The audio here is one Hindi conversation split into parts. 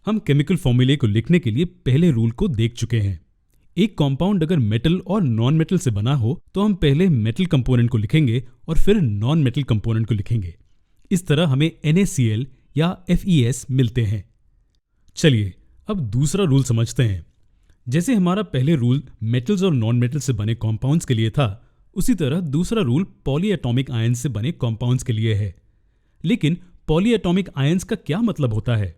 हम केमिकल फॉर्मूले को लिखने के लिए पहले रूल को देख चुके हैं। एक कंपाउंड अगर मेटल और नॉन मेटल से बना हो तो हम पहले मेटल कंपोनेंट को लिखेंगे और फिर नॉन मेटल कंपोनेंट को लिखेंगे। इस तरह हमें NaCl या FeS मिलते हैं। चलिए अब दूसरा रूल समझते हैं। जैसे हमारा पहले रूल मेटल्स और नॉन मेटल से बने कॉम्पाउंड्स के लिए था, उसी तरह दूसरा रूल पॉलीएटॉमिक आयंस से बने कॉम्पाउंड्स के लिए है। लेकिन पॉलीएटॉमिक आयंस का क्या मतलब होता है?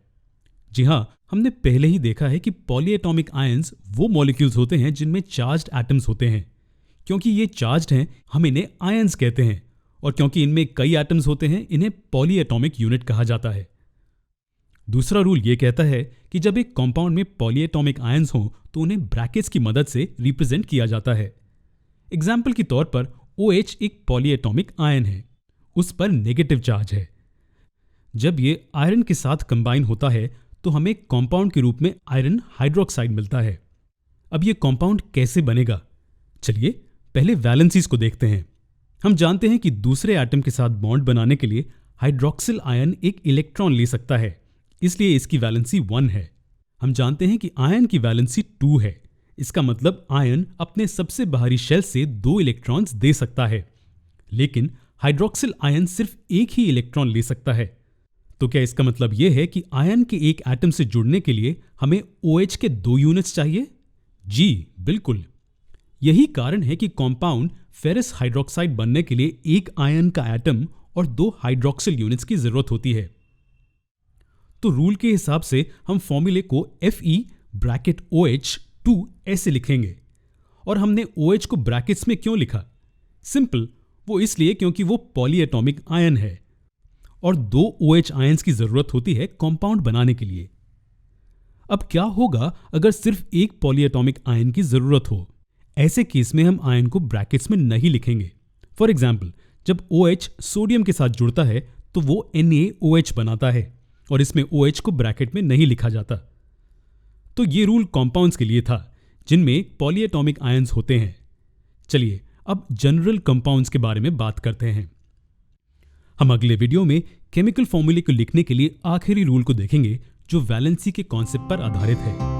जी हाँ, हमने पहले ही देखा है कि पॉलीएटॉमिक आयंस वो मॉलिक्यूल्स होते हैं जिनमें चार्ज्ड एटम्स होते हैं। क्योंकि ये चार्ज्ड हैं, हम इन्हें आयंस कहते हैं, और क्योंकि इनमें कई एटम्स होते हैं, इन्हें पॉलीएटॉमिक यूनिट कहा जाता है। दूसरा रूल ये कहता है कि जब एक कंपाउंड में पॉलीएटॉमिक आयंस हों तो उन्हें ब्रैकेट्स की मदद से रिप्रेजेंट किया जाता है। एग्जाम्पल के तौर पर OH एक पॉलीएटॉमिक आयन है, उस पर नेगेटिव चार्ज है। जब ये आयरन के साथ कंबाइन होता है तो हमें कंपाउंड के रूप में आयरन हाइड्रोक्साइड मिलता है। अब ये कंपाउंड कैसे बनेगा? चलिए पहले वैलेंसीज को देखते हैं। हम जानते हैं कि दूसरे एटम के साथ बॉन्ड बनाने के लिए हाइड्रोक्सिल आयन एक इलेक्ट्रॉन ले सकता है, इसलिए इसकी वैलेंसी 1 है। हम जानते हैं कि आयन की वैलेंसी 2 है। इसका मतलब आयन अपने सबसे बाहरी शेल से 2 इलेक्ट्रॉन्स दे सकता है, लेकिन हाइड्रोक्सिल आयन सिर्फ एक ही इलेक्ट्रॉन ले सकता है। तो क्या इसका मतलब यह है कि आयन के एक एटम से जुड़ने के लिए हमें OH के 2 यूनिट्स चाहिए? जी बिल्कुल। यही कारण है कि कंपाउंड फेरस हाइड्रोक्साइड बनने के लिए एक आयन का एटम और 2 हाइड्रोक्सिल यूनिट्स की जरूरत होती है। तो रूल के हिसाब से हम फॉर्मूले को Fe(OH) 2 ऐसे लिखेंगे। और हमने OH को ब्रैकेट्स में क्यों लिखा? सिंपल, वो इसलिए क्योंकि वो पॉलीएटॉमिक आयन है और 2 OH आयंस की जरूरत होती है कंपाउंड बनाने के लिए। अब क्या होगा अगर सिर्फ एक पॉलीएटॉमिक आयन की जरूरत हो? ऐसे केस में हम आयन को ब्रैकेट्स में नहीं लिखेंगे। फॉर एग्जाम्पल, जब OH सोडियम के साथ जुड़ता है तो वो NaOH बनाता है और इसमें OH को ब्रैकेट में नहीं लिखा जाता। तो ये रूल कंपाउंड्स के लिए था जिनमें पॉलीएटॉमिक आयंस होते हैं। चलिए अब जनरल कंपाउंड्स के बारे में बात करते हैं। हम अगले वीडियो में केमिकल फॉर्मूले को लिखने के लिए आखिरी रूल को देखेंगे जो वैलेंसी के कॉन्सेप्ट पर आधारित है।